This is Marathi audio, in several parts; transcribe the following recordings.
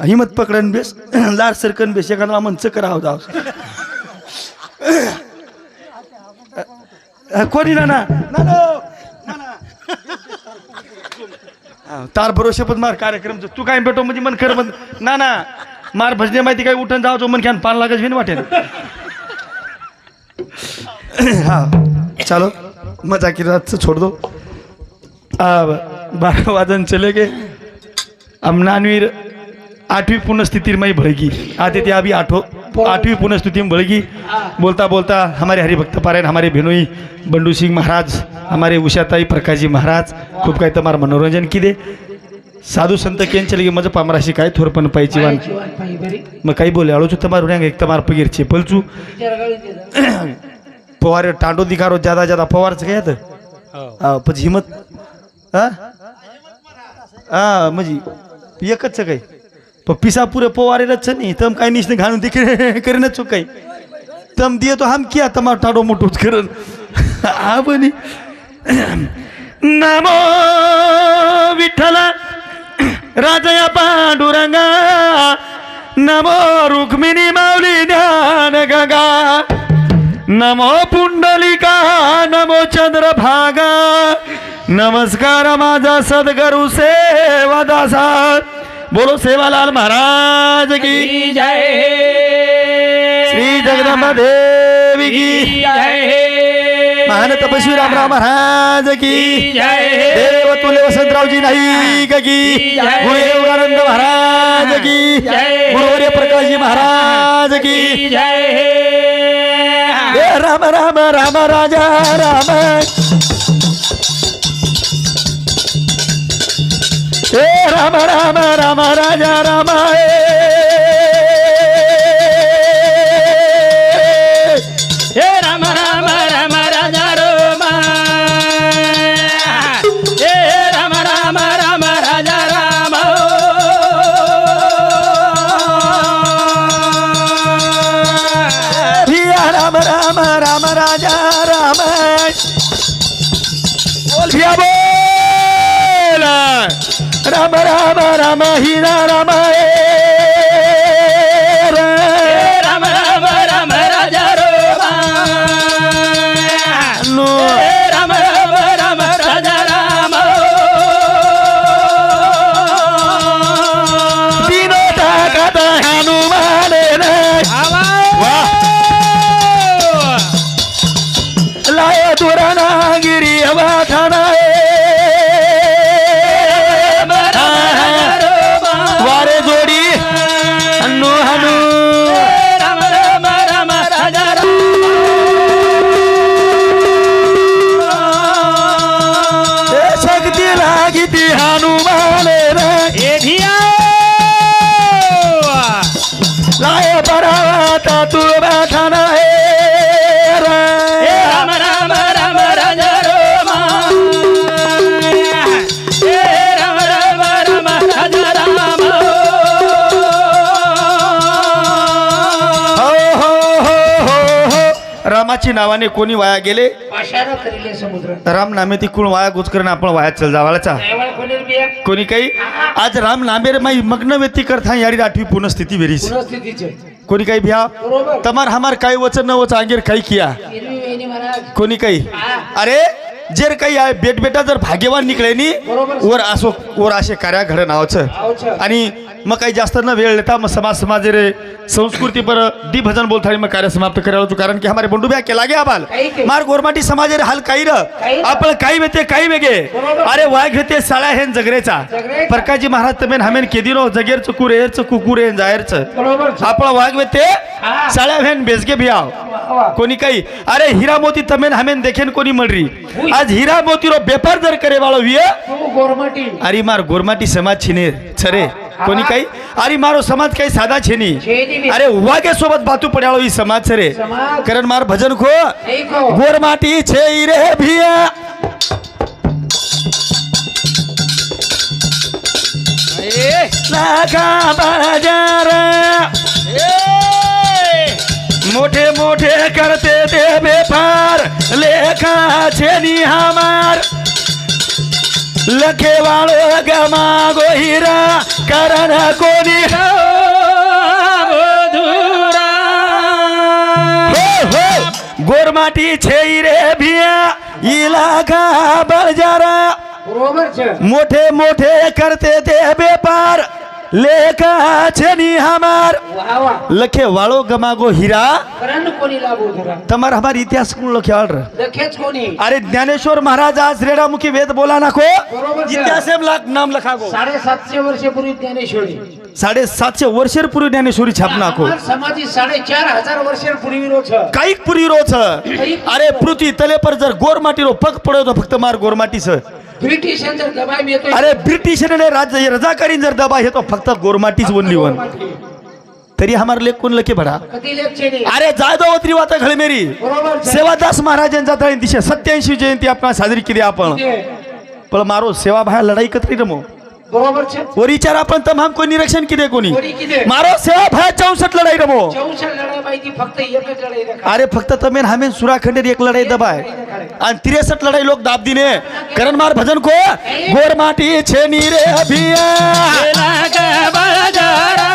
हिम्मत पकडन बेस लार सरकन बेस एखादा मन चक्कर आहो जाव कोणी ना ना तार भरोसे पण मार कार्यक्रम तू काय भेटो म्हणजे मन कर ना ना मार भजने माहिती काय उठून जाव मन ख्यान पान लागत विन वाटेल हाँ चलो मजा की रात से छोड़ दो अब 12 वादन चले गए अब नानवीर 8वीं पुनःस्थिति में बढ़ेगी आते थे अभी 8वीं पुनःस्थिति में बढ़ेगी बोलता बोलता हमारे हरिभक्त पारायण हमारे भेनोई बंडू सिंह महाराज हमारे उषाताई प्रकाश जी महाराज खूब काही तमार मनोरंजन की दे साधु संत केन चले गे मजा पामराशी काय थोरपण पाहिजे वान मग काही बोले आळू तमार उन्या एक तमार पगीर चेपलचू पवार टांडो दिखारो ज्यादा ज्यादा पवारच काय तर પછી हिम्मत हा म्हणजे एकच काही पण पिसा पुरे पवारेलच नाही तम काही निश्चित घालून ते करेनच चुक काही तम दिए तो हम किया तमार टाडो मोठोच करन हा बनी नमो विठ्ठला राजया पांडुरंगा नमो रुक्मिणी माऊली ध्यान गंगा नमो पुंडलिका नमो चंद्रभागा नमस्कार माझा सद्गुरु सेवादासा बोलो सेवालाल महाराज की जय श्री जगदंबा देवी की जय महान तपस्वी रामराव महाराज की जय देव तुले वसंतरावजी नाही की गुरुदेव आनंद महाराज की गुरुवर्य प्रकाशजी महाराज की जय राम राम राम राजा राम राम राम राम राजा राम हे राम राम राम राजा राम हे राम राम राम राजा राम राम राम राम राजा राम बोल भिया बोल राम राम राम हीरा राम राम राम राम राजा राम राम राम राम राजा राम तीनों ताकत हनुमान लाए दुराना गिरी वाठाना वारे जोडी हनु हनु राम राम राम राजा शक्ती लागी ती हनुमान लाए बराता तू बैठाना राम राम राम राजा राम राम राम राम राजा राम रामाची नावाने कोणी वाया गेले आशारा करिले समुद्र राम नामे ती कुण वाया गोच करून आपण वाया चल जावाळचा देवाळ कोणी बिया कोणी काही आज राम नामेर माई मग्न व्यक्ती करता यारी 8वीं पुनःस्थिति वेरीस पुनःस्थितीचे कोणी काही भ्या बरोबर तमार हमार काही वचन न वच आंगेर काही किया हिरवी वेणी महाराज कोणी काही अरे जेर काही आहे बेट बेटा जर भाग्यवान निकळे नी वर असो वर असे कार्या घड नावाचं आणि मग काही जास्त न वेळ लेता मग समाज रे संस्कृती पर दी भजन बोलता मग कार्य समाप्त करायला होतो कारण की हमारे बंडू ब्या केला गे आबाल मार गोरमाटी समाज रे हाल काही र आपण काही वेते काही वेगे अरे वाघ घेते साळा हेन जगरेचा प्रकाशजी महाराज तमेन हमेन केदिनो जगेरचं कुरेरचं कुकुरेन जायरचं आपण वाघ वेते साळा हेन बेसगे भियाव कोणी काही अरे हीरा मोती तमेन हमेन देखेन कोणी मळरी आज हीरा मोती रो व्यापार जर करे वाळो विय गोरमाटी अरे मार गोरमाटी समाज छिने छरे कोणी काही अरे मारो समाज काही साधा छेनी अरे वागे सोबत बातू पड्याळो ही समाज छरे कारण मार भजन खो गोरमाटी छे रे भिया लागा बाजार मोठे मोठे करते ते व्यापार लेखा छेनी हमार लखे वाळो गमा गोहिरा कारण कोणी गोरमाटी छेई रे भिया इलाका बलजारा बरोबर છે मोठे मोठे करते ते व्यापार लेखा छेनी हमार વાહ વાહ लखे वाळो गमागो हीरा કરણ કોની લાભો ધરા तमार हमार इतिहास कोण लखे आल લખે જ કોની अरे ज्ञानेश्वर महाराज आज रेडामुखी वेद बोला नाखो बरोबर છે. इतिहास नाम लखागो 750 वर्षपूर्वी ज्ञानेश्वरी 750 वर्षपूर्वी ज्ञानेश्वरी छाप नाखो અમાર સમાજી 4500 वर्षपूर्वीનો છે काही पुरी रोज अरे पृथ्वी तले पर जर गोरमाटी रो पग पडो तो फक्त मार गोरमाटी स ब्रिटिश जर दबाई येतो अरे ब्रिटिशने राज्य रजाकारी जर दबा हे तो फक्त गोरमाटीच ओनली वन तरी हमार लेख कोण लके भडा कधी लेक्चर नाही अरे जायदोवत्री वाता घळमेरी बरोबर છે. सेवादास महाराजांचा तळी दिशे 87 जयंती आपण साजरी केली आपण पण मारो सेवा भाया लढाई कत्री रमो बरोबर છે वर विचार आपण तमाम कोणी निरीक्षण किदे कोणी कोणी किदे? मारो सेवा भाया 64 लढाई रमो 64 लढाई माहिती फक्त एकच लढाई देखा अरे फक्त तमेन हमें सुराखंडेर एक लढाई दबाय आणि 63 लढाई लोक दाब दिने करण मार भजन को गोरमाटी छेनी रे अभिया इलाका बलजारा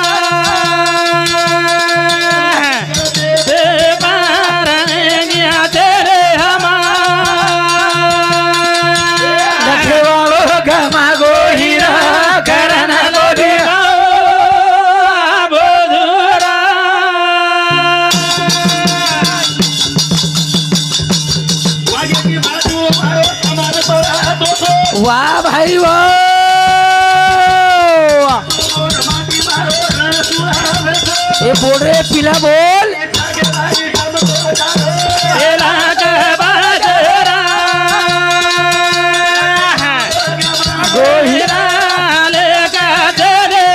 व्यापार निया तेरे लखे वाळो गमागो हीरा करण गोरिया बोधुरा वाह भाई वाह ए बोल रे पिला बोल इलाका बलजारा गोहिरा लेका तेरे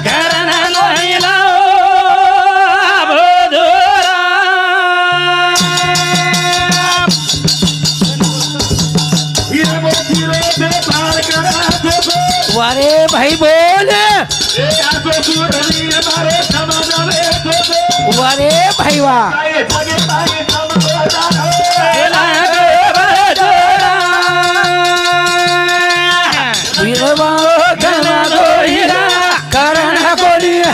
घरना लोहिला बोधुरा वारे भाई बोल वारे भाई वाह इलाका बलजारा वीरवा घरना लोहिला करण कोलिया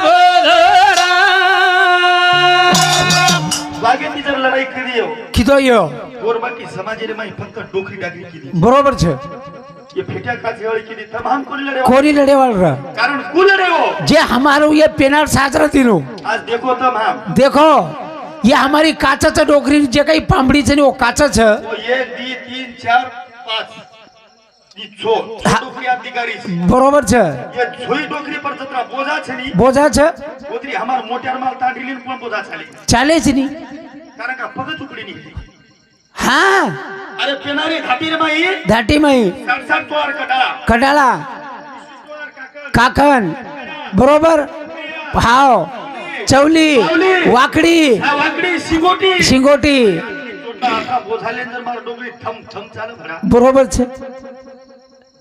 बोधुरा वागेती जर लढाई केली हो कितो यो गोरमाटी समाजेने माही फक्त डोकरी टाकली केली बरोबर છે ये फेट्या काचेवाळी केली तमाम कोणी लढे हो. कोनी लड़े वाला कारण कु लढे हो जे हमारो ये पेनार साजरा तीनो आज देखो तमाम देखो ये हमारी काचाचं डोकरी जे काही पांबडीचं नाही वो काचाच वो 1 2 3 4 5 नी छो डोकरी अधिकारी बरोबर છે ये छोई डोकरी पर जत्रा बोझा छनी बोझा છે ओतरी हमार मोट्यार माल तांडीलीन पण बोझा छाली चाले જ नहीं कारण का पग चुकडी नी हाँ अरे पेनारी घाटी रे माई धाटी माई 67 तोर कडाळा कडाला तोर काकण काकण बरोबर भाव चवली वाकडी हा वाकडी सिगोटी शिंगोटी छोटा आता बोझाले जर मार डोकरी ठम ठम चाल भरा बरोबर છે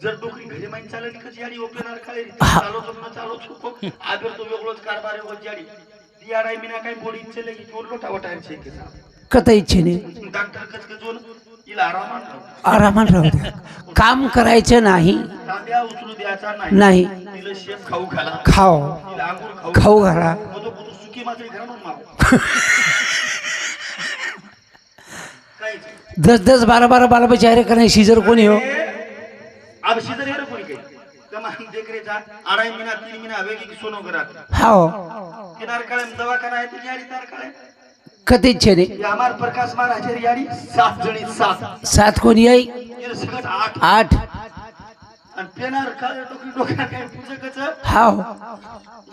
जर डोकरी घरी माइन चालली कशी याडी ओपेनार काळे हा. चालो जमना चालो छुको आगर तो वेगळोच कारभार हो जाडी दियाराई मिना काय बोडी चले की जोर लोटा वटार छे के कथा इच्छे नाही डॉक्टर कचकजून इला आरामान आरामात राहू द्या काम करायचं नाही तांब्या उचलू द्यायचा नाही. तिला शेत खाऊ घाला खाओ तिला अंगूर खाऊ घाला मोदो मोदो सुकी मात्र घराणून माव काय 10-12 बाल बचारे करणे सीजर कोणी हो अब सीजर हेर कोणी काय कमान देखरे जा आराई मिना 3 मिना हवे की सोनो घरात हाओ किनार काळे दवाखाना आहे ती याडी तार काळे कधी इच्छे नाही ये हमार प्रकाश महाराज याडी 7 जणी 7 सात कोणी आई ये सगळं 8 8 आणि पेनार काळे डोकरी डोकरा काय पुजकच हाओ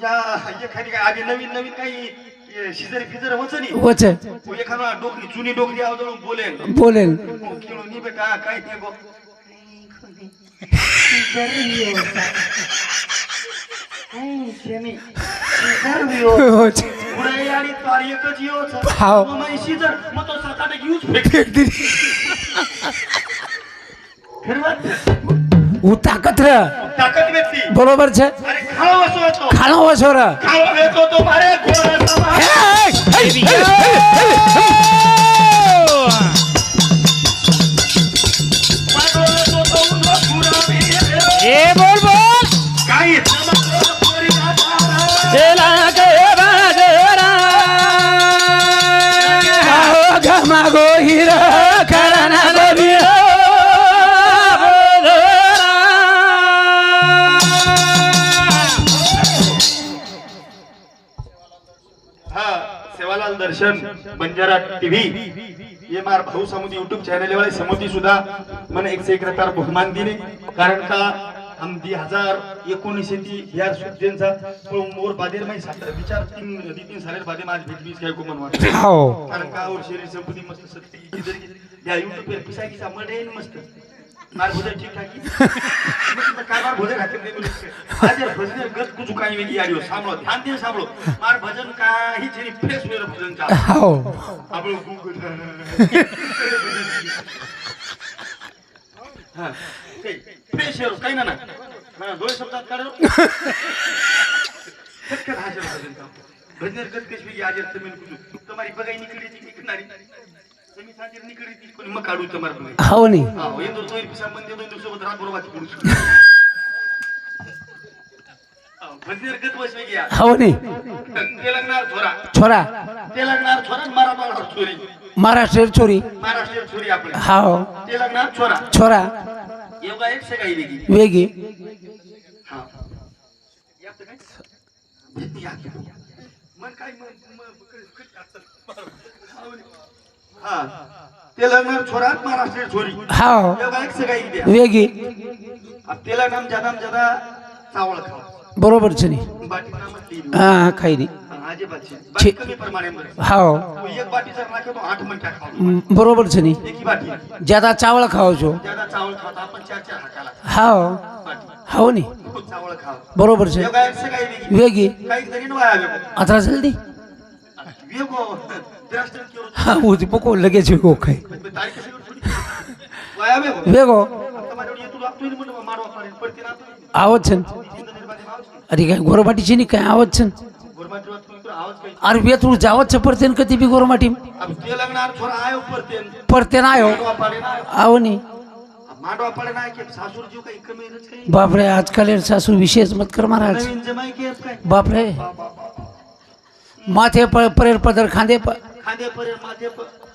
या ये खाली काय आधी नवीन नवीन काही शिजर फिजर होच नाही वच वो एखादा डोकरी जुनी डोकरी आवडून बोलेल बोलेल खेळून नी बेटा काय ते गो वच. पुढे आणि तार एकच येऊच हाव. मग शिजर मग तो 7-8 घेऊच फेक फिरवत उ ताकत र ताकद व्यक्ती बरोबर છે अरे खाओ असो येतो खाणो वसोर खाओ येतो तो मारे घोडा समा पाडो येतो तो उन्हा पुरा ए बोल बोल काही समाज पोरी गाता दर्शन बंजारा टीव्ही ये मार भाऊ समुदी यूट्यूब चैनल वाले समुदी सुद्धा मन एक से एक प्रकार बहुमान दिले कारण का हम 2019 या सुद्देंचा मोर बादेर में विचार तीन सालेर बादे माझ भेट काय को मनवा हो कारण का और शरीर संपत्ती मस्त सत्ती इधर या यूट्यूब पे पिसा की मडेन मस्त मार भोजन ठीक ठाक की काय मार भोजन खाते नाही बोलत आज भजन गत कुछ काही वेगळी आडियो सांभळो ध्यान दे सांभळो मार भजन काही छरी फ्रेश वेर भजन चा हो आपण हां फ्रेश वेर काही ना हां दोन शब्दात काढो कटकट हाजर भजन का भजन गत कशी वेगळी आज तुम्ही कुछ तुम्हारी बगाई निकडी ती किनारी तुम्ही साजीर निकडी ती कोणी मग काढू तुम्हार बगाई हो नी हां हे दोन संबंध दोन सोबत रात बरोबर पुढे भजन गत वश वेगळी हो नी तेलंगणार छोरा छोरा तेलंगणार छोरा मराठवाडा छोरी महाराष्ट्र छोरी महाराष्ट्र छोरी आपले हो तेलंगणार छोरा छोरा योगा एक से काही वेगळी वेगी हां या तर काय या मन काय हां तेलंगणार छोरा महाराष्ट्र छोरी हो योगा एक से काही द्या वेगी अब तेलंगण ज्यादा चावळ खा बरोबर छे नी बाटी नाम ती हा खाई नी आजे बाटी कमी प्रमाणे मध्ये हो एक बाटी जर नाखे तो 8 मिनिट खाओ बरोबर छे नी एक ही बाटी ज्यादा चावल खाओ છો ज्यादा चावल खाता आपण 4 हाकाला हो बाटी हो नी खूप चावल खाओ बरोबर छे योगा एक से काही वेगळी वेगी काही तरी वाया गेलो आता जल्दी वेगो द्राष्ट्र केरो हा उदी पको लगे छे को खाई तारीख कशी थोडी वाया वेगो वेगो તમારે તું આપતો ને મને મારવા પાડી પડતી ના आवत छन अरे काय गोरमाटीची नी काय आवत छन गोरमाटी વાત તું आवाज काही अरे वेतूळ जावत छ परतेन कती बी गोरमाटी अब तेलंगणार छोरा आयो परतेन परतेन आयो मारवा पाडे ना आव नी मारवा पाडे ना के सासूर जीव काही कमी नच काही बाप रे आजकाल सासू विशेष मत कर महाराज नवीन जमाई के काय बाप रे माथे पर परेर पदर खांदे पर खांदे परेर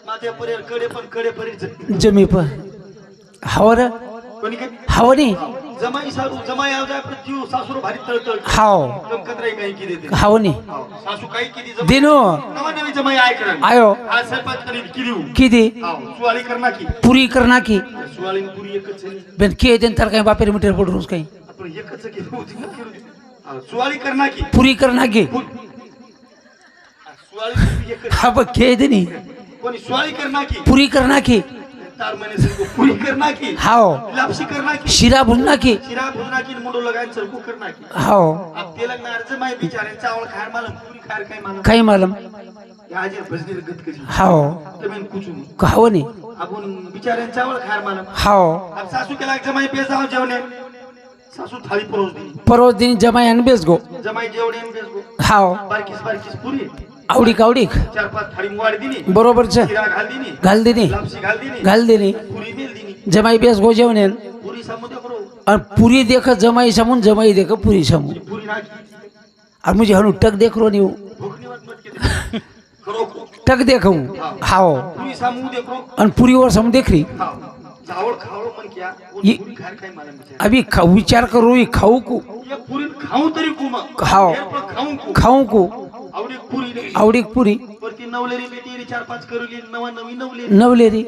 माथे परेर कडे परेर जमी पर हावर कोणी काय हावनी जमाई सारू जमाई आव जाय प्रत्यू सासूर भारी तळतळ हाव कमकतराई काही की देते हावनी सासू काही की दी दिनो नवा नवी जमाई आय करन आयो हा सरपंच करी किरीव किदी हाव सुवाळी करना की पुरी करना की सुवाळी पुरी एकच आहे बेन के दिन तर काय बापेर मीटर पडरूस काही आपण एकच केली होती ना किरू सुवाळी करना की पुरी करना की सुवाळी पुरी एकच हा बघ के दिनी कोणी सुवाळी करना की पुरी करना की 4 महीने से पूरी करना की हाव लापसी करना की शिरा भुनना की शिरा भुजना की मुंडो लगाय सरकू करना की हाव अब तेलंगणार जमाई बिचारे चावल खार मालम पूरी खार काय मालम काही मालम याजे भजनीर गत कशी हाव तमेन कुछ हावनी आपण बिचारे चावल खार मालम हाव अब सासू के लाग जमाई पे जाओ जेवणे सासू थाळी परोस दी परवा दिन जमाई अनबेस गो जमाई जेवणे बेस गो हाव बारकीस पुरी आवडीक आवडीक 4-5 थाळी मुवाड दिनी बरोबर छ शिरा घाल दिनी घाल दिनी लापसी घाल दिनी पुरी मेल दिनी जमाई बेस गो जेवणे पुरी समुद्र करो और पूरी देख जमाई समून जमाई देख पूरी समून पुरी नाकी और मुझे हनु टक देख रो नी भोगनी मत के करो टक देखू हाव पुरी सामू देखो और पूरी और सम देख रही हां चावल खाओ मन क्या वो ये- पूरी खार काय मालम बिचारे अभी विचार करो ये खाऊ को ये पूरी खाऊं तरी कुमा खाओ। खाऊं को खाऊ को आवडी पुरी नाही आवडीक पुरी वरती नवलेरी बेटी 4-5 करुली नवी नवले नवलेरी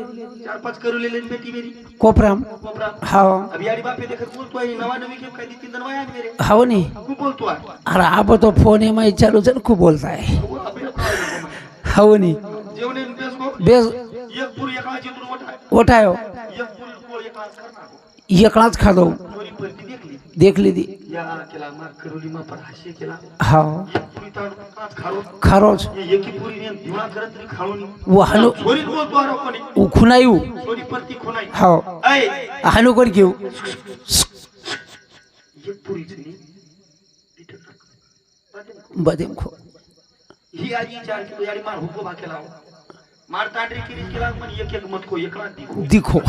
4-5 करुले बेटी मेरी कोपराम कोपरा हाव अब यारी बापे देखत बोलतो आहे नवा नवी के काय दी 3 दिन वाया मेरे हाव नी खूप बोलतो आहे अरे आप तो फोन है मैं चालू जन खूप बोलता है वो आपल्या खायला हाव नी जेवणे बेस गो बेस एक पुरी एका चितून मोठा उठायो एक पुरी को एका करना एकलाच खादो चोरी परती देखली देख ली दी या केला मार करुली मा पर हास्य केला हाव एक पुरी ताड काच खारो खरोच ये एकी पुरी ने दिवा करत तरी खाळून वो हानु चोरी बोलतो आरो कोणी उखुनायू चोरी परती खोनाई हाव ऐ हानु कोण घेऊ एक पुरी छनी बदेम खो ही आजी 4 किलो याडी मार हुको भाकेला मार तांडरी किरी केला पण एक मत को एकला दिखो दिखो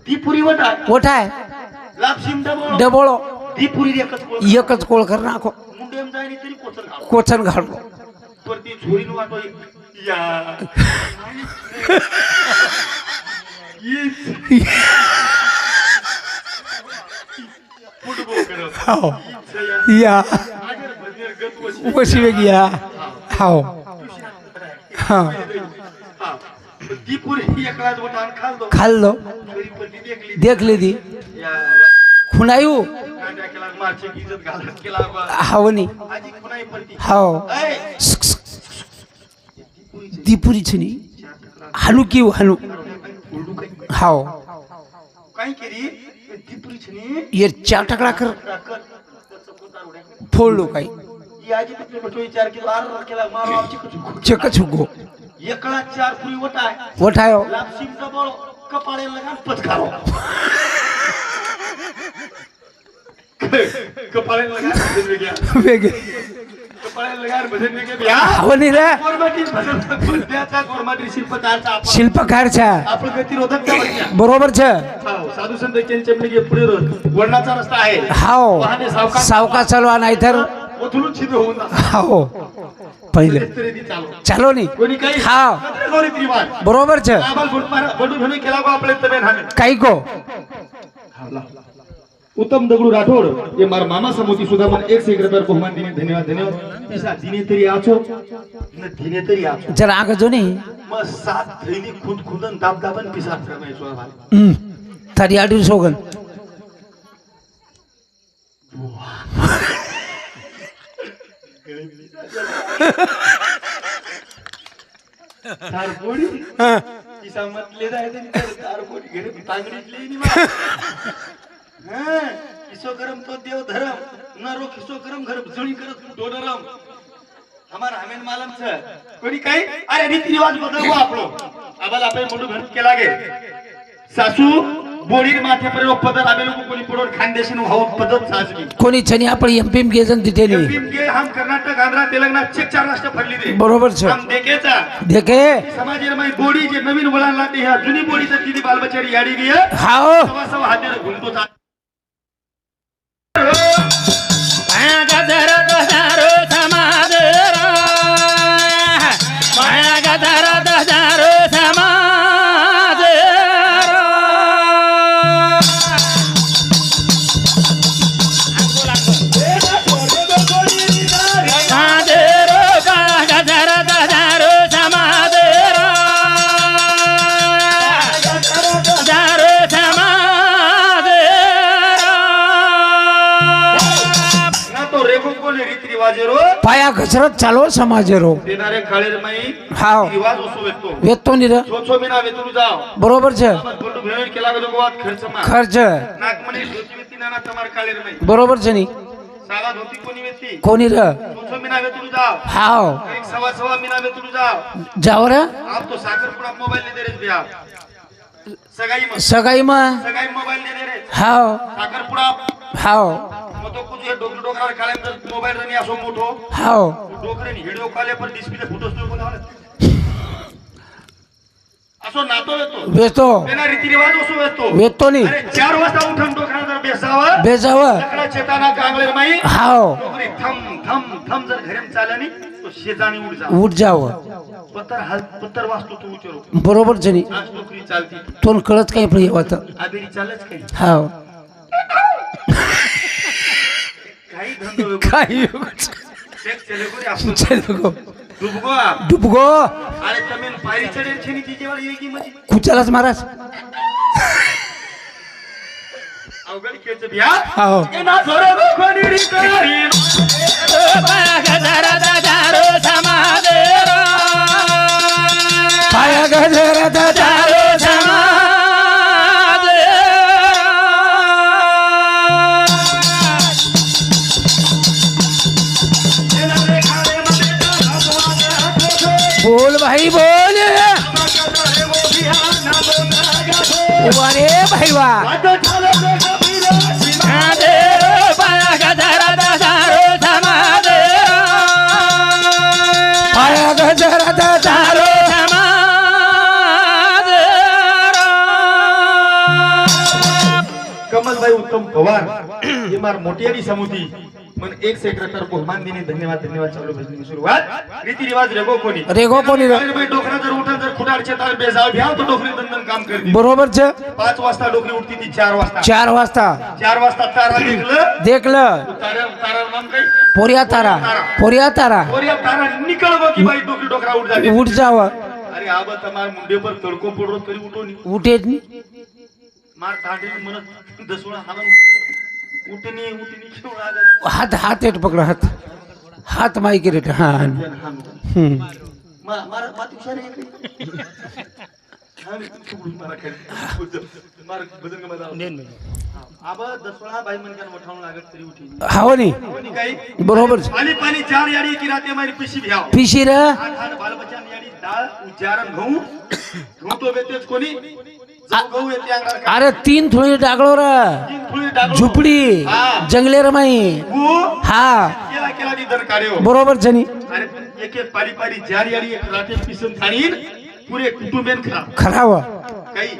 ती पुरी वटा उठाय लापसिम डबो डबोळो ती पुरी एकच कोळ एकच कोळ कर नाखो मुंडेम जायनी तरी कोचल घाल कोचन घालतो पर ती छोरीन वाटो या फुटबॉल करत हाव या आगर भजनेर गत वशी वशी वेगळी या हाव हा हा. ती पुरी एकलाच बोटान खाल्लो खाल्लो पुरी पट्टी देखली देख ली या खुनायू कांद्या केला मारची इज्जत घालत केला बा. हावनी आजी कुणाही पट्टी हाव ऐ ती पुरीच नी हालू की हालू उलडू काही हाव काय केली ती पुरी छनी ये चार टकरा कर त्याचं पोटार उड्या फोडलो काही ही आजी तुझे बटो विचार केला आर केला मारो आमची कुछ चक छुगो एकला 4 पुरी वटाय वठायो लापसीचा बळ कपाळे लगा पचकारो कपाळे लगा भजन में गया वेगे कपाळे लगा भजन में गया बिया हावनी रे गोरमाटी भजन बंद्याचा गोरमाटी शिल्पकारचा आपण शिल्पकारच्या आपण गतिरोधक का बघ्या बरोबर छ हो साधू संत चमने गे पुढे रोज वळणाचा रस्ता आहे हाव वाहने सावकाश सावका चालवा नाहीतर ओथलून छिबे होऊन जातात हाव पहिले तरी ती चालू चालो नी कोणी काही हाव रीत रिवाज बरोबर छ आबाल बडू घेऊन केला गो आपले तबे नामे काही को उत्तम दगडू राठोड ये मार मामा समोती सुद्धा मन 1 से 1 रुपये बहुमान दिने धन्यवाद पिसा दिने तरी आचो न दिने तरी आचो जरा आग जो नी मग 7 थैली खुद खुदन दाब दाबन पिसा फरमायचो भाई तारी आडी सोगन तार पोडी पिसा मत ले जाय तार पोडी घरी तांगडीत लेनी मा हां किसो गरम तो देव धरम न रो किसो गरम घर जणी करत डोडरम हमार हमेन मालम छ कोणी काही अरे रीती रिवाज बदलवा आपलो आबाल आपे मोठू घर केला गे सासू बोडीर माथे पर पदर आबे लोक कोणी पडोर खानदेशी नु हाऊ पदर साजली कोणी छनी आपण एमपीएम गेजन तिथे नी एमपीएम के हम कर्नाटक आंध्र तेलंगणा चेक 4 राष्ट्र फडली दे बरोबर छ हम देखेचा देखे समाजेर मै बोडी जे नवीन वळण लाते ह्या जुनी बोडी तर तिने बालबचारी याडी गे हाव सवा सवा हातेर घुमतो चा माया गदर दजारो समादेरा माया गदर दजारो समादेरा समादेरो माया गदर दजारो समादेरा दजारो समादेरा ना तो रेगो कोले रीती रिवाजेरो पाया घसरत चालो समाजेरो देणारे काळेर मै हाव रिवाज असो वेतो वेतो नी रे छो मिना वेतुरू जाओ बरोबर छ आबाल बोलू भेळ केला गो गोवात खर्च मा खर्च नाक मनी धोती वेती नाना तमार काळेर मै बरोबर छ नी साला धोती कोणी वेती कोणी रे छो मिना वेतुरू जाओ हाव एक सवा सवा मिना वेतुरू जाओ जाव रे आप तो साखरपुडा मोबाईल ने दे रे बिया सगाई म सगाई मोबाईल ने दे रे हाव साखरपुडा हाव मग तो कुछ डोकर डोकर काळे मोबाईल रनी असो मोठो हाव डोकरे नि व्हिडिओ कॉल पर डिस्प्ले फोटोस तो बोलावला असो नातो येतो वेतो तेना रीती रिवाज असो येतो वेतो नी अरे 4 वाजता उठून डोकरा जर बेसावा बेजाव सगळा चेताना कांगले माई हाव डोकरी थम थम थम जर घरेम चालनी तो शेजानी उठ जा उठ जाव पत्तर वाचतो तू उचरो बरोबर छ नी आज डोकरी चालती तोन कळत काही पण येवत आबेरी चालच काही हाव काही धंदो काही चेक चले गोरी आपण चलो गो डुबगो डुबगो अरे तमेन पायरी चढेल छेनी तिजेवर येगी मजी कुचालाच महाराज अवघड खेळचं बिया हाव ए ना थोडं गो कोणी री करी माया गदर दजारो समादेरा पाया गजरत दजारो समादेरा बोल भाई बोल अरे भाई वाह समादेरो माया गदर दजारो समादेरा पाया गजरत दजारो समादेरा कमलबाई उत्तम पवार ही मार मोठी आणि समुती पण एक सेक्रेटर बहुमान दिनी धन्यवाद धन्यवाद चालू भजनी सुरुवात रीतिरिवाज रेगो कोणी रेगो कोणी रे? अरे भाई डोकरा जर उठल जर खुटाडचे तार बेजाव भ्याव तो डोकरी दंदन काम करते बरोबर छे 5 वाजता डोकरी उठती ती 4 वाजता 4 वाजता 4 वाजता तारा देखलं देखलं तारा तारा नाम काय पोरिया तारा पोरिया तारा और या तारा निकळव की बाई डोकरी डोकरा उठ जाते उठ जाव अरे आबा तमार मुंडे पर तडको पडरो करी उठोनी उठेत नी मार तांडी म्हणत दसुळा हाणून उठनी उठनी घेऊन आलं हात हात एट पकड हात हात माईकी रेट हा मार माती हुशार आहे काही मार बदन गमा आबा दसुळा बाई मनकान वठावून लागत तरी उठी हाव नी कोणी काही बरोबर पाणी पाणी 4 याडी की राते मारी पिशी भ्याव पिशी रे खान बाल बच्चा याडी डाळ उच्चारण घऊ तो बेतेच कोणी गहू येते अंगार अरे 3 थोडी डागलो रे तीन फुली डाळ झुपडी जंगले रे माई हा केला केला नी दर काढ्यो बरोबर जनी अरे एक एक पाली पाली 4 याडी एक राते पिसून थाणीन पुरे कुटुंबेन खा खराव काही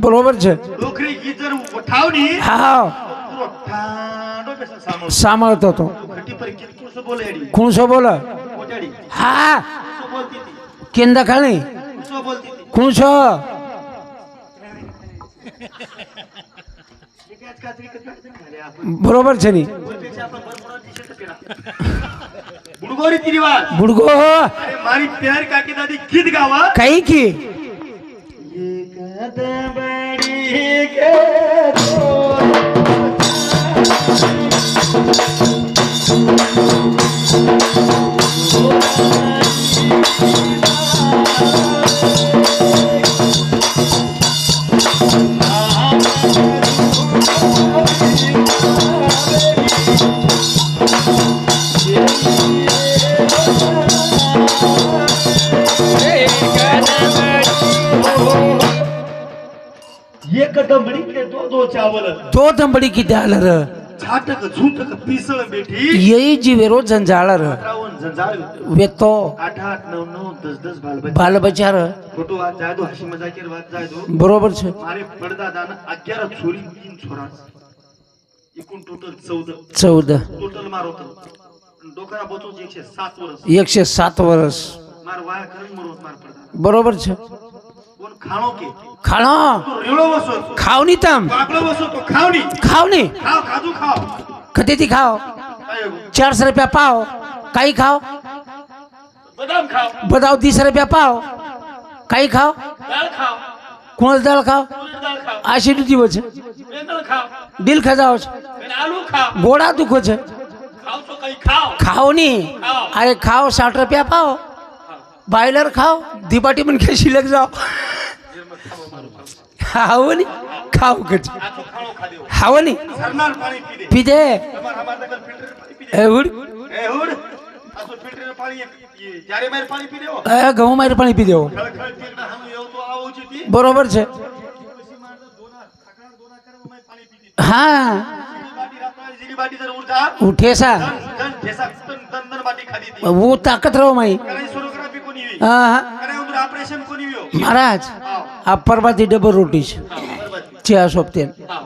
बरोबर छे डोकरी की जर उठावनी हा पुरो ठाडो बेसन सामो सांभाळतो तो खटी पर किती कुछ बोले याडी कोण सो बोल कोट्याडी हा कुछ बोलती ती केंदा खाली कुछ बोलती ती कोण सो आज कात्री कधी झाले आपण बरोबर छे नी पेक्षा आपण बरबरा टी-शर्ट पेरा बुडगोरी तिरिवाज बुडगो अरे मारी प्यार काकी दादी गीत गावा काही की एक दबडी के एक दबडी के दो चावल तो दंबडी किती आलं र छाटक झूटक पिसळ बेठी येई जीवे रोज जंजाळ र रावण जंजाळ वेतो 8 8 9 9 10 10 बाल बाल बचार फोटो आज जाय दो हसी मजाकेर बात जाय दो बरोबर छे मारे पडदा दान 11 छोरी 3 छोरा एकूण टोटल 14 14 टोटल मार होत डोकरा बोतो 107 वर्ष 107 वर्ष मार वाया करून मरोत मार पडदा बरोबर छे कोण खाणो के खाणो तो रेळो बसो खावनी तम बापलो बसो तो खावनी खावनी खाव काजू खाव कधी ती खाओ काय हो? 400 रुपया पाव काही खाओ बदाम खाव बताओ 30 रुपया पाव काही खाओ दाल खाव कोण दाल खाओ तुरीची दाल खाव आशी दुधी वच बेंदळ खाव दिल खजाओ आणि आलू खाव गोड़ा दुखो छे खाव तो काही खाव खाओनी खाओ. अरे खाओ 60 रुपया पाव बॉयलर खाओ दिपाटी मन के शिलक जाओ हावनी खाओ कच आतो खाणो खा देव हावनी सरनार पाणी पी दे पिदे તમાર हमार तकल फिल्टर पाणी पी दे एवढ ए हुड असो फिल्टर पाणी ये जारे मार पाणी पी देव गहू मारी पाणी पी देव खळ खळ टेकड़ा हम येव तो आवची ती बरोबर छे कशी मार दोना ठाकरा दोना कर मैं पाणी पी दे हा बाटी राता जिली बाटी जर उठा उठे सा दन ठेसा दन दन बाटी खादी ती वो ताकत रहो माई करे सोनोग्राफी कोणी वी हाँ करे उधर ऑपरेशन कोणी वियो महाराज हां आप परबाती डबल रोटी छे बरोबर चिया सोपते हां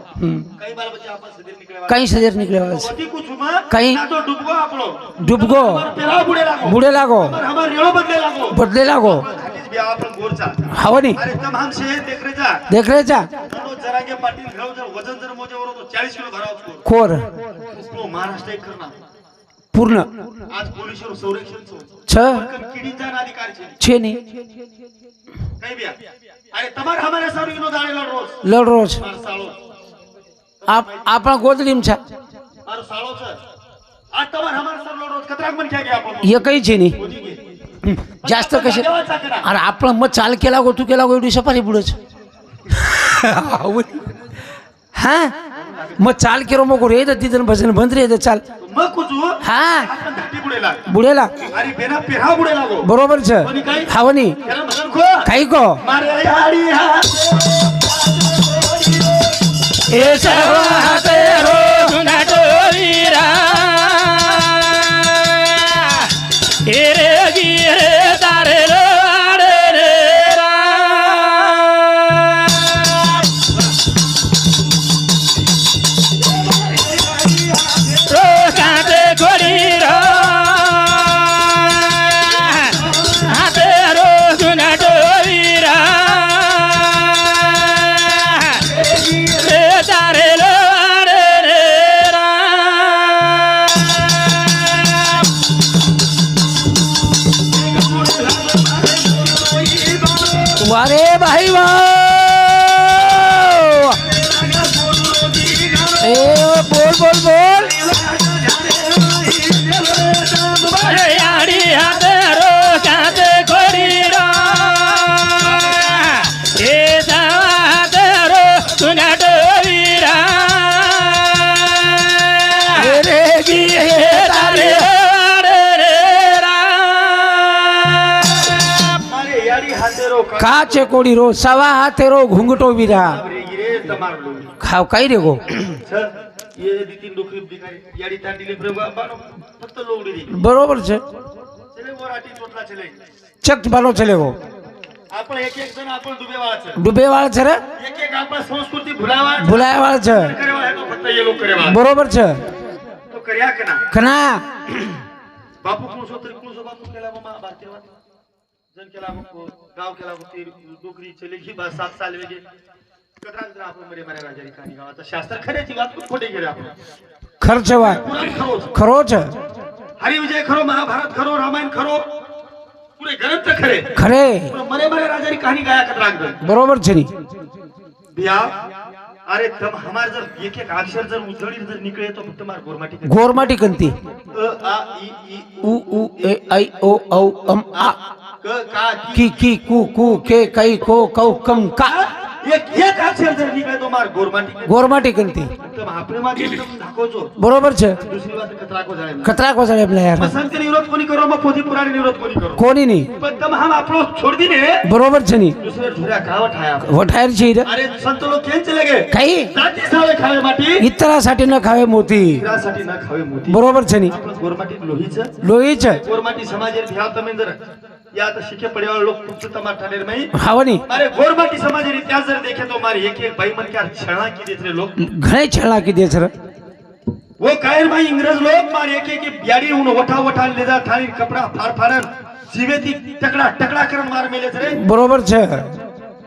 कई बाल बच्चा आपस सदर निकले कहीं सजर निकले वाला वती कुछ हुआ कहीं- ना तो डुबगो आपलो डुबगो पेला बुडे लागो बुढ़े लागो हमार रेळो बदले लागो बदले लागो घाटीच बिया आपण गोरचा हावनी अरे तम हम से देख रे जा देख रहे जा तो जरांगे पाटील घराव जर वजन जर मोजेवर तो 40 किलो घराव खोर तो महाराष्ट्र एक करना पूर्ण आज पोलीस संरक्षण छ किडीचा अधिकार छे छे नहीं कई बिया अरे तमार हमारे सारू किलो जाणेलो रोज लड़ रोज मार साळो आप गोदलीम छा मार साळो छ आज तमार हमारे सारू रोज कतराक मन क्या गया आपण ये काही छे नहीं होती गे जास्त कसे अरे आपण मग चाल केला गो तू केला गो एवढी सफारी बुडच हा मग चाल केलो मग रे तिथं भजन बंद रे चाल मग कुजू हा आपण घाटी बुडेला बुडेला अरे बेना पेरा बुडेला गो बरोबर छ हावनी त्याला भजन खो काही को मारे याडी हा ए सर्व हाते रो जुना टोवीरा ए रे गिरे तारे लाडे रे रा रो काटे घाटवीरा रे गी हे तारे अरे याडी हाते रो काचे कोडी रो सवा हाथे रो घुंगटो वीरा रे तमार लो खाव काही रे गो सर ये तीन डोकरी दिखाई याडी तांडीले प्रभु बानो फक्त लोगडी दी बरोबर છે चले वराटी चोटला चले चक बालो चले गो आपण एक एक जण आपण डुबेवाळा છે ડૂબેવાળ છે રે एक એક आपण संस्कृती भुलावा ભૂલાવાળ છે करेवाळा तो फक्त ये लोग करेवाळा बरोबर છે तो કર્યા કે ના खना बापू कुणसो तरी कुणसो बापू केला मग भारतीय जन केला मग गाव केला मग ती डोकरी चले की बस 7 साल वेगे कदरान जर आपण मरे मरे राजारी कहाणी गावात शास्त्र खरेची बात खोटे गेले आपण खर्च वा पुराण खरो खरो છે हरिविजय खरो महाभारत खरो रामायण खरो पुरे ग्रंथ खरे खरे मरे मरे राजारी कहाणी गाया कदरान बरोबर છે ની बिया अरे तम हमार जर एक एक अक्षर जर उजळी जर निकळे तो फक्त मार गोरमाटी गोरमाटी कंती अ आ इ ई उ उ ए आई ओ औ अम आ क का की की कु कु के कै को कौ कम का एक एक अक्षर जर निकळे तो मार गोरमाटी गोरमाटी कंती तर आपले मागे एकदम दाखवतो बरोबर છે दुसरी बात कचरा को जाय खतरा को साहेब ला यार संत विरोध कोणी करो मग पोथी पुराणी विरोध कोणी करो कोणी नाही पण तम हम आपलो छोड़ दी ने बरोबर છે ની दुसरे झुऱ्या गावत आहे आपण. वठायर છે रे अरे संत लोक केन चले गे काही जाती सावे खावे माटी इतरासाठी न खावे मोती इरासाठी न खावे मोती बरोबर છે ની आपण गोरमाटी लोहीचं लोही છે गोरमाटी समाजेर भ्या तमें जर या आता शिके पडेवाळ लोक पुढचं तमार ठाणेर मई हावनी अरे गोरमाटी समाजेर इतिहास जर देखे तो मार एक एक बाई मन क्या छळा की देत रे लोक घणे छळा की देच रे वो कायर भाई इंग्रज लोग मार एक एक ब्याडी उन वठा वठा ले जा थाली कपड़ा फाड़ फाड़न जीवेती टकड़ा टकड़ा करन मार मेले रे बरोबर છે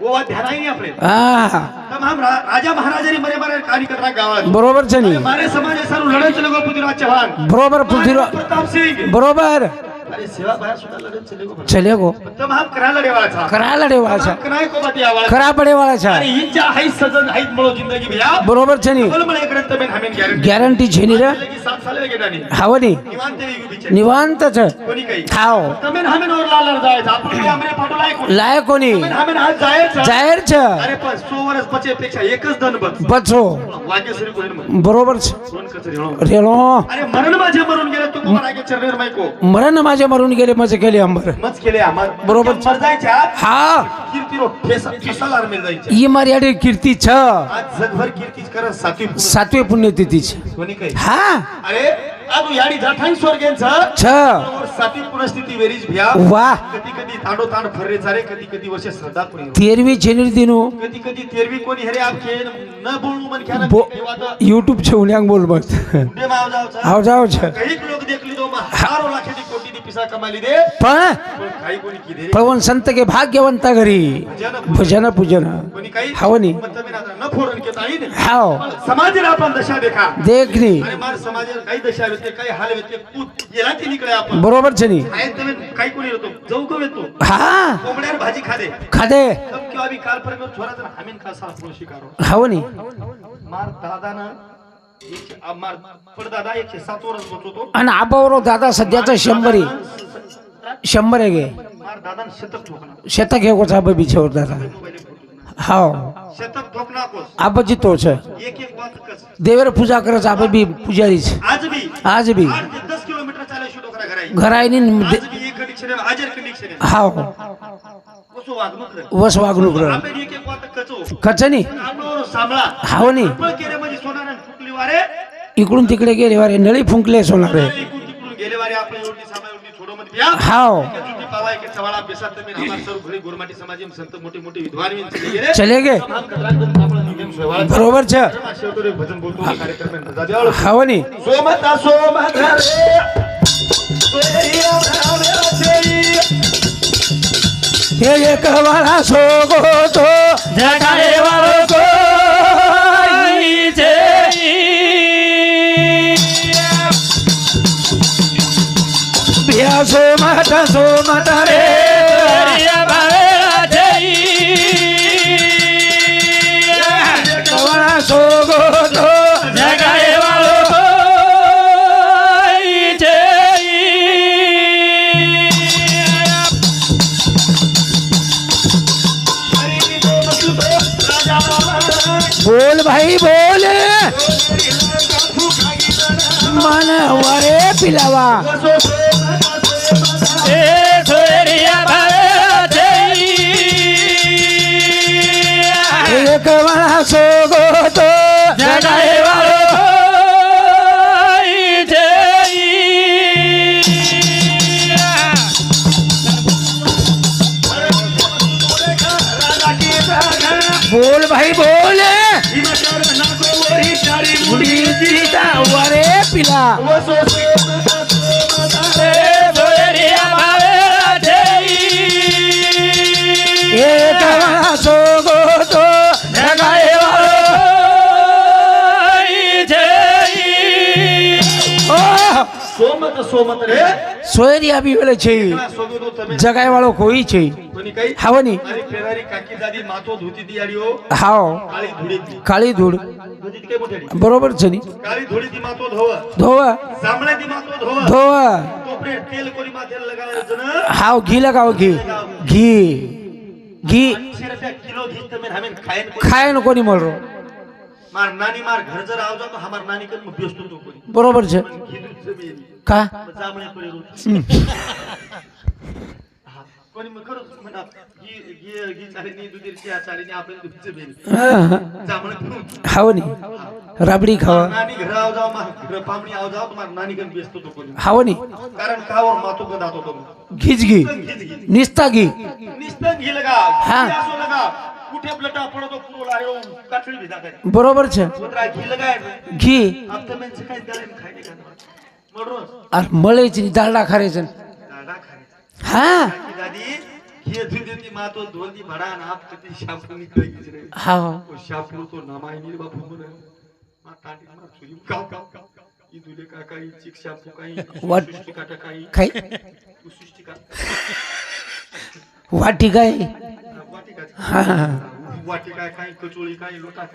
वो बात ध्यान नाही आपले हा तम हम राजा महाराजारी मरे मरे कार्य करना गावात बरोबर છે ની मारे समाज सारू लढत चले गो पृथ्वीराज चव्हाण बरोबर पृथ्वीराज प्रताप सिंह बरोबर अरे सेवा बाहेर सुद्धा लढत चले गो चले गो तम हम करायला देवाचा करायला देवाळा છે कराय को बाती आवाज खरा पडेवाळा છે अरे हिंचा हाई सजन हाई मळो जिंदगी भैया बरोबर છે ની बोल मला एक रंत में हमें गॅरंटी गॅरंटी છે ની रे 7 साल वेगे डानी हावनी निवांत देवी बिचे निवांत છે कोणी काही खाओ तमेन हमें और लालर जायचं आपण आमरे पाटोला ऐकून लायक कोणी तमेन हमें आज जायचं जाहीर છે अरे पण 100 वर्ष बचे पेक्षा एकच दन बस बचो वागेश्वरी कोण म्हण बरोबर છે दोन कचरी हो रेलो अरे मरण माझे मरून गेले तू कोण आहे चरणेर मायको मरण माझे मरून गेले मजे केले अंबर मच केले आम्हा बरोबर. मर जायच्या हा कीर्ती रो ठेसा मिळ जायच्या ही मर्यादे कीर्ती छ आज जगभर कीर्तीच करत सातवे पुण्यतिथी छ कोणी काही हा अरे आज याडी जाठाई स्वर्गेंचं छ सातवी पुनस्थिती वेरीज भ्या वाह कधी कधी तांडो तांड फर्रे चारे कधी कधी वर्ष श्रद्धा कोणी 13वी छेनीर दिनू कधी कधी 13वी कोणी हरे आपके न बोलू मन ख्याल यूट्यूब छे उन्यांग बोल मत दे माव जावचा आव जाओ छ काही लोक देखली तो हारो लाखेची कोटी दी पिसा कमाली दे पण पण काही कोणी की दे पवन संत के भाग्यवंता घरी भजन पूजन कोणी काही हावनी मतलब मी ना फोडून के ताई ने हाव समाजेर आपण दशा देखा देखनी अरे मार समाजेर काही दशा होते काही हाल होते पूत गेला ती निकळे आपण बरोबर छ नी काय तुम्ही काही कोणी होतो जाऊ को येतो हा कोंबड्यावर भाजी खादे खादे तब किंवा अभी काल पर छोरा जन हमीन का साफ पुरुष शिकारो हावनी मार दादा ना मार पडदादा 107 वर्ष होतो आणि आबावरो दादा सध्याचा 100 100 गे मार दादा शतक ठोकना शतक हे कोचा बिछेवर दादा हाव शतक ठोकना कोस आबाजी तो छ एक एक बात कस देवर पूजा करच आबे बी पुजारीच आज भी 8 ते 10 किलोमीटर चाले शुडो करा घराई घरायनी आज भी एक कंडिशन हाजर कंडिशन हाव कसो वागणूक रे वस वागणूक र आपे एक एक बात कचो कचनी आपलो सांभळा हावनी पण केले म्हणजे सोनारान फुकली वारे इकडून तिकडे गेले वारे नळी फुंकले सोनार रे तिकडून गेले वारे आपले एवढी सामा एवढी छोडो मध्ये बिया हाव चुटी पावाय के सवाळा बेसात में हमार सर्व घरी गोरमाटी समाज में संत मोठे मोठे विद्वान भी चले गेले चले गे हम कतरा आपला नियम सेवा बरोबर छ शेवटो रे भजन बोलतो कार्यक्रम में जा देवळ हावनी सोमता सोमता रे सोयरिया भावे छेई हे एक वाला सोगो तो जगाडे वाळो को जे बिया सो माता रे रिया बाळा जई वाला सोगो तो जगाडे वाळो को जई हरी तो राजा बोल भाई बोल मन वरे पिलावा ए सोयरिया भावे एक मला सोगतो जगाए वालो बोल भाई बोल वरे पिला एक मला सोगतो जगाए सोमत रे सोयरी આવી વેલે છે સોગતો તમે જગાય વાળો કોઈ છે કોની કઈ હાવની મારી ફેરારી કાકી દાદી માથો ધોતી દિયાળીઓ હાવ કાળી ધૂળી કાળી ધૂળ ધોતી કઈ મોટેડી બરોબર છે ની કાળી ધૂળી દી માથો ધોવા ધોવા સામણે દી માથો ધોવા ધોવા કોપરે તેલ કોરી માથે લગાવે જન હાવ ઘી લગાવો ઘી ઘી ઘી 500 રૂપિયા કિલો ઘી તમે હમેન ખાઈને ખાય ને કોની મળરો માર નાની માર ઘર જરા આવજો તો હમાર નાની કન બેસતો તો કોઈ બરોબર છે કીધું છે બેન કા જામણે કોઈ રોજ કોની મે ખરો મને ઘી ઘી ઘી ચાલીની દૂધી છે આ ચાલીની આપણે દૂધ છે બેન જામણે હાવની રાબડી ખાવા નાની ઘર આવ જાવ માર ઘર પામણી આવ જાવ તો માર નાની કન બેસતો તો કોઈ હાવની કારણ કાવર માથું ગદાતો તો ઘીજ ઘી નિસ્તા ઘી નિસ્તન ઘી લગા હા. આસો લગા ઉઠે પ્લેટા પડો તો પૂરો લાયો કાઠડી ભીધા કરે બરોબર છે ઉતરા ઘી લગાય ઘી આપ તમે સકાઈ દાળે ખાઈને કાઢો મોડરો આ મળે છે ની દાળડા ખારે છે દાડા ખાય હા કાકી દાદી ઘી ધુંધી માં તો ધોલદી ભડા ના આપ કતી શાપુ નીકળી ગઈ રે હા ઓ શાપુ તો નામાય ની બાપુ મને માં તાટી માં છુરી કાવ કાવ ઈ દુલે કાકા ઈ ચીક શાપુ કાઈ What? સૃષ્ટિ કાટા કાઈ ખાઈ સૃષ્ટિ કા વાટી ગાય વાટી કા હા વાટી કા કાઈ કચોળી કાઈ લોટા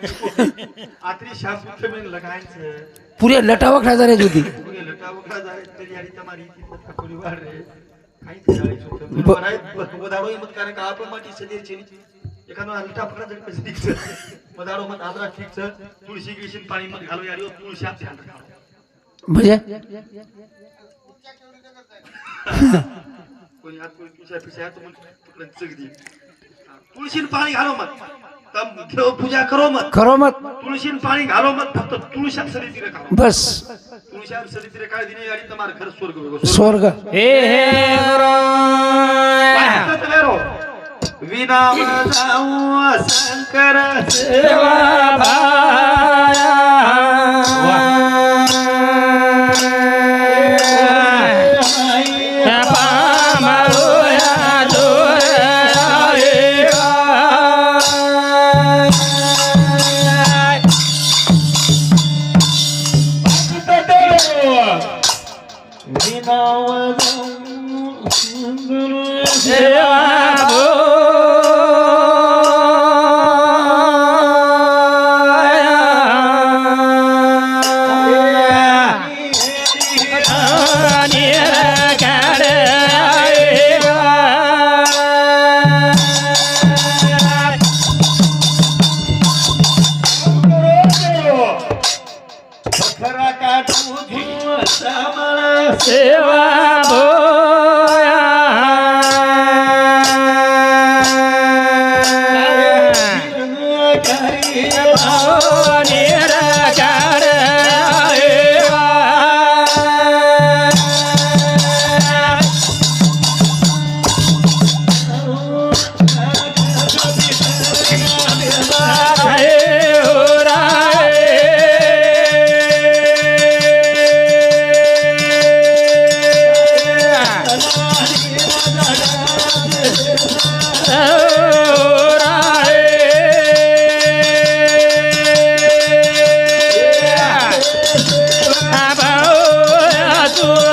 આતરી શાપુ તમે લગાય છે પૂરે લટાવા ખાધા રે જુદી પૂરે લટા વખરા જાય તૈયારી તમારી થોડી વાર રે કાઈ તૈયારી છો તમે બનાય વધારો મત કરે કે આપ માટી શરીર છે એકાનો લટા પકડા જઈ પછી ઠીક છે વધારો મત આદરા ઠીક છે તુલસી ગીસીન પાણી મત ઘાલો યાર તુલસી આપ ધ્યાન રાખો મજા કોઈ આ કોઈ તુલસી પીછે તો મને પકડન ચગ દી તુલસીન પાણી ઘાલો મત તમ દેવ પૂજા કરો મત કરો મત તુલસીન પાણી ઘાલો મત ફક્ત તુલસી શરીર તીરે ખાઓ બસ તુલસી શરીર તીરે ખાઈ દીને યાર તમાર ઘર સ્વર્ગ વેગો સ્વર્ગ હે હે તલેરો વિના જાઉં શંકર સેવા ભાયા પામરો યા સેવા ભોયા